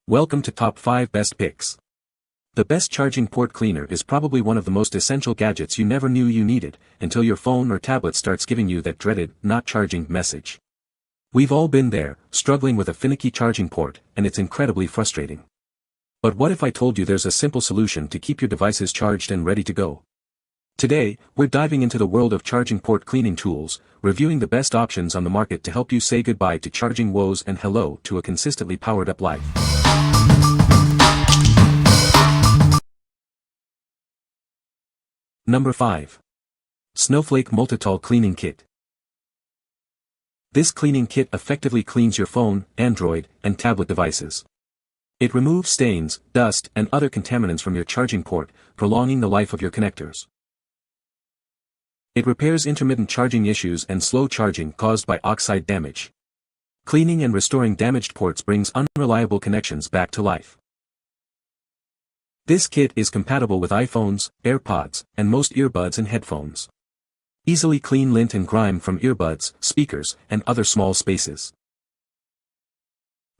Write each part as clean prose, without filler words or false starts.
Welcome to Top 5 Best Picks. The best charging port cleaner is probably one of the most essential gadgets you never knew you needed, until your phone or tablet starts giving you that dreaded, not charging message. We've all been there, struggling with a finicky charging port, and it's incredibly frustrating. But what if I told you there's a simple solution to keep your devices charged and ready to go? Today, we're diving into the world of charging port cleaning tools, reviewing the best options on the market to help you say goodbye to charging woes and hello to a consistently powered-up life. Number 5. Snowflake Multitol Cleaning Kit. This cleaning kit effectively cleans your phone, Android, and tablet devices. It removes stains, dust, and other contaminants from your charging port, prolonging the life of your connectors. It repairs intermittent charging issues and slow charging caused by oxide damage. Cleaning and restoring damaged ports brings unreliable connections back to life. This kit is compatible with iPhones, AirPods, and most earbuds and headphones. Easily clean lint and grime from earbuds, speakers, and other small spaces.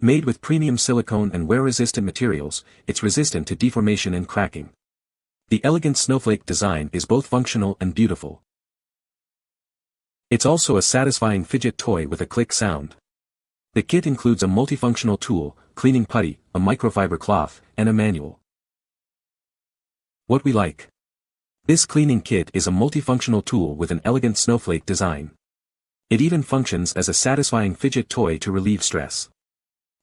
Made with premium silicone and wear-resistant materials, it's resistant to deformation and cracking. The elegant snowflake design is both functional and beautiful. It's also a satisfying fidget toy with a click sound. The kit includes a multifunctional tool, cleaning putty, a microfiber cloth, and a manual. What we like. This cleaning kit is a multifunctional tool with an elegant snowflake design. It even functions as a satisfying fidget toy to relieve stress.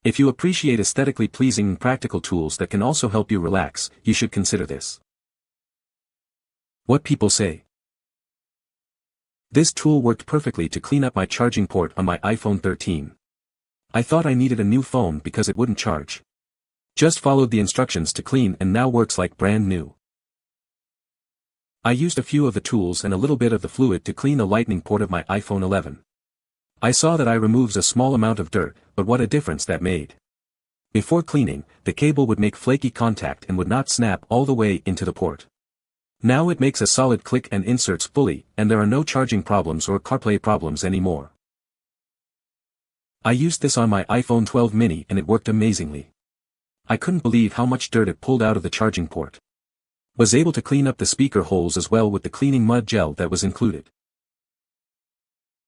If you appreciate aesthetically pleasing and practical tools that can also help you relax, you should consider this. What people say. This tool worked perfectly to clean up my charging port on my iPhone 13. I thought I needed a new phone because it wouldn't charge. Just followed the instructions to clean and now works like brand new. I used a few of the tools and a little bit of the fluid to clean the lightning port of my iPhone 11. I saw that I removed a small amount of dirt, but what a difference that made. Before cleaning, the cable would make flaky contact and would not snap all the way into the port. Now it makes a solid click and inserts fully, and there are no charging problems or CarPlay problems anymore. I used this on my iPhone 12 mini and it worked amazingly. I couldn't believe how much dirt it pulled out of the charging port. Was able to clean up the speaker holes as well with the cleaning mud gel that was included.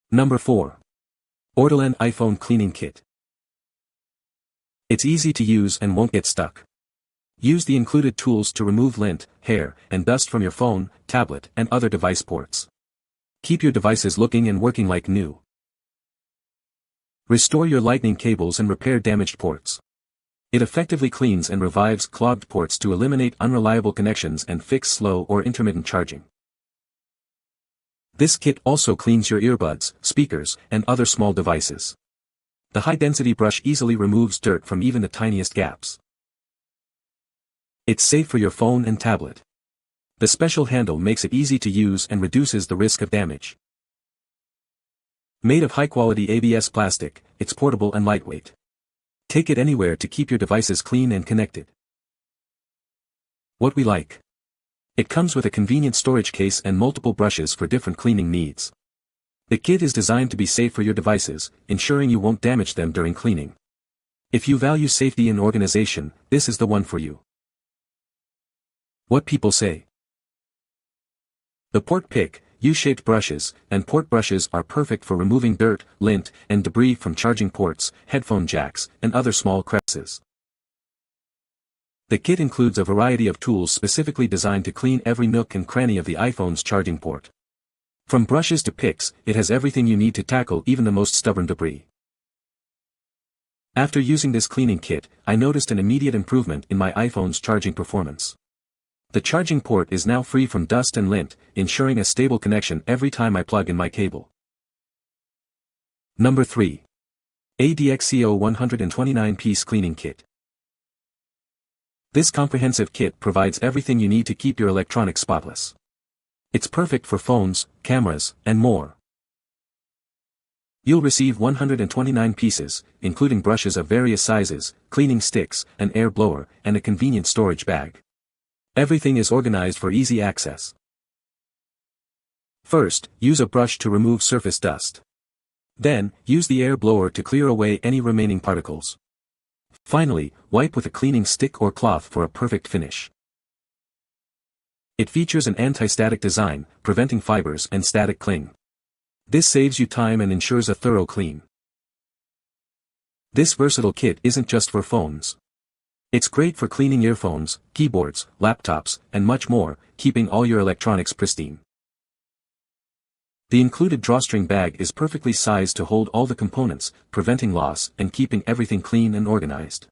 Number 4. Ordilend iPhone Cleaning Kit. It's easy to use and won't get stuck. Use the included tools to remove lint, hair, and dust from your phone, tablet, and other device ports. Keep your devices looking and working like new. Restore your lightning cables and repair damaged ports. It effectively cleans and revives clogged ports to eliminate unreliable connections and fix slow or intermittent charging. This kit also cleans your earbuds, speakers, and other small devices. The high-density brush easily removes dirt from even the tiniest gaps. It's safe for your phone and tablet. The special handle makes it easy to use and reduces the risk of damage. Made of high-quality ABS plastic, it's portable and lightweight. Take it anywhere to keep your devices clean and connected. What we like. It comes with a convenient storage case and multiple brushes for different cleaning needs. The kit is designed to be safe for your devices, ensuring you won't damage them during cleaning. If you value safety and organization, this is the one for you. What people say. The port pick, U-shaped brushes, and port brushes are perfect for removing dirt, lint, and debris from charging ports, headphone jacks, and other small crevices. The kit includes a variety of tools specifically designed to clean every nook and cranny of the iPhone's charging port. From brushes to picks, it has everything you need to tackle even the most stubborn debris. After using this cleaning kit, I noticed an immediate improvement in my iPhone's charging performance. The charging port is now free from dust and lint, ensuring a stable connection every time I plug in my cable. Number 3. ADXCO 129-piece Cleaning Kit. This comprehensive kit provides everything you need to keep your electronics spotless. It's perfect for phones, cameras, and more. You'll receive 129 pieces, including brushes of various sizes, cleaning sticks, an air blower, and a convenient storage bag. Everything is organized for easy access. First, use a brush to remove surface dust. Then, use the air blower to clear away any remaining particles. Finally, wipe with a cleaning stick or cloth for a perfect finish. It features an anti-static design, preventing fibers and static cling. This saves you time and ensures a thorough clean. This versatile kit isn't just for phones. It's great for cleaning earphones, keyboards, laptops, and much more, keeping all your electronics pristine. The included drawstring bag is perfectly sized to hold all the components, preventing loss and keeping everything clean and organized.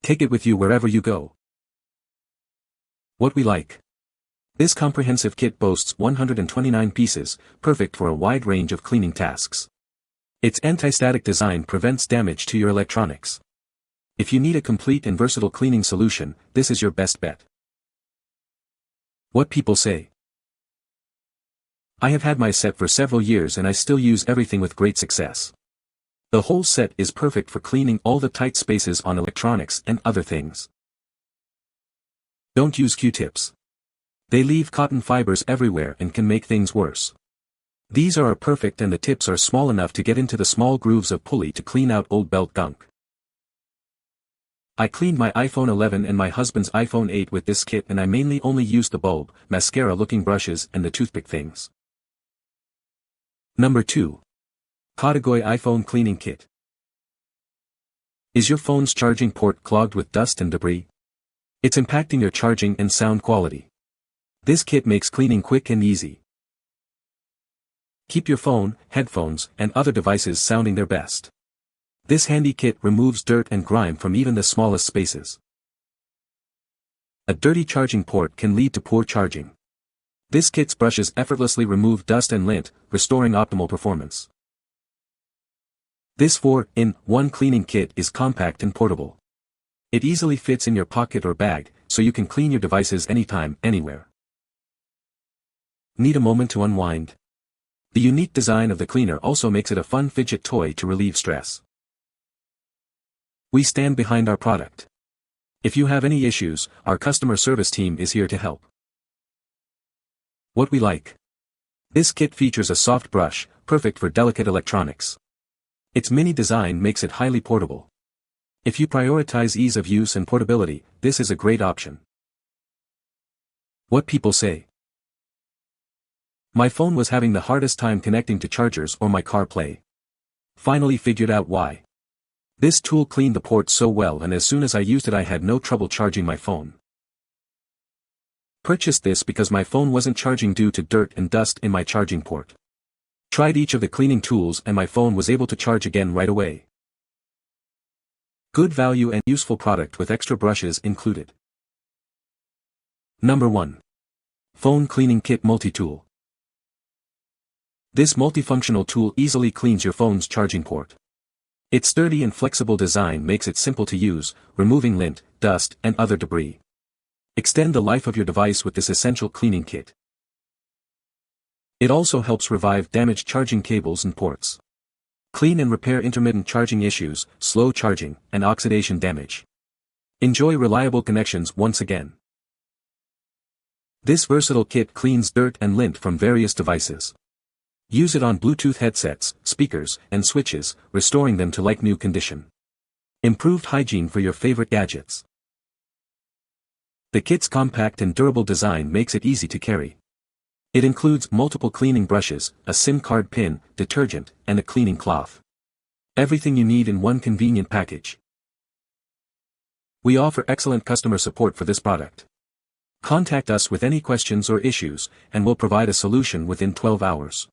Take it with you wherever you go. What we like. This comprehensive kit boasts 129 pieces, perfect for a wide range of cleaning tasks. Its anti-static design prevents damage to your electronics. If you need a complete and versatile cleaning solution, this is your best bet. What people say. I have had my set for several years and I still use everything with great success. The whole set is perfect for cleaning all the tight spaces on electronics and other things. Don't use Q-tips. They leave cotton fibers everywhere and can make things worse. These are perfect and the tips are small enough to get into the small grooves of pulley to clean out old belt gunk. I cleaned my iPhone 11 and my husband's iPhone 8 with this kit and I mainly only used the bulb, mascara-looking brushes and the toothpick things. Number 2. CODOGOY iPhone Cleaning Kit. Is your phone's charging port clogged with dust and debris? It's impacting your charging and sound quality. This kit makes cleaning quick and easy. Keep your phone, headphones, and other devices sounding their best. This handy kit removes dirt and grime from even the smallest spaces. A dirty charging port can lead to poor charging. This kit's brushes effortlessly remove dust and lint, restoring optimal performance. This 4-in-1 cleaning kit is compact and portable. It easily fits in your pocket or bag, so you can clean your devices anytime, anywhere. Need a moment to unwind? The unique design of the cleaner also makes it a fun fidget toy to relieve stress. We stand behind our product. If you have any issues, our customer service team is here to help. What we like. This kit features a soft brush, perfect for delicate electronics. Its mini design makes it highly portable. If you prioritize ease of use and portability, this is a great option. What people say. My phone was having the hardest time connecting to chargers or my CarPlay. Finally figured out why. This tool cleaned the port so well and as soon as I used it I had no trouble charging my phone. Purchased this because my phone wasn't charging due to dirt and dust in my charging port. Tried each of the cleaning tools and my phone was able to charge again right away. Good value and useful product with extra brushes included. Number 1. Phone Cleaning Kit Multitool. This multifunctional tool easily cleans your phone's charging port. Its sturdy and flexible design makes it simple to use, removing lint, dust, and other debris. Extend the life of your device with this essential cleaning kit. It also helps revive damaged charging cables and ports. Clean and repair intermittent charging issues, slow charging, and oxidation damage. Enjoy reliable connections once again. This versatile kit cleans dirt and lint from various devices. Use it on Bluetooth headsets, speakers, and switches, restoring them to like-new condition. Improved hygiene for your favorite gadgets. The kit's compact and durable design makes it easy to carry. It includes multiple cleaning brushes, a SIM card pin, detergent, and a cleaning cloth. Everything you need in one convenient package. We offer excellent customer support for this product. Contact us with any questions or issues, and we'll provide a solution within 12 hours.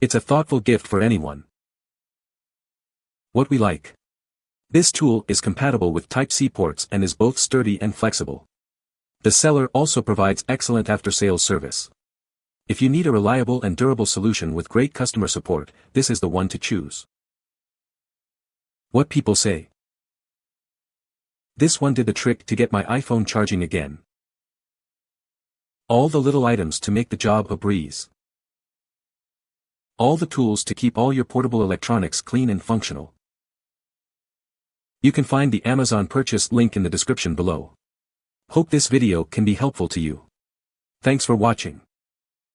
It's a thoughtful gift for anyone. What we like. This tool is compatible with Type-C ports and is both sturdy and flexible. The seller also provides excellent after-sales service. If you need a reliable and durable solution with great customer support, this is the one to choose. What people say. This one did the trick to get my iPhone charging again. All the little items to make the job a breeze. All the tools to keep all your portable electronics clean and functional. You can find the Amazon purchase link in the description below. Hope this video can be helpful to you. Thanks for watching.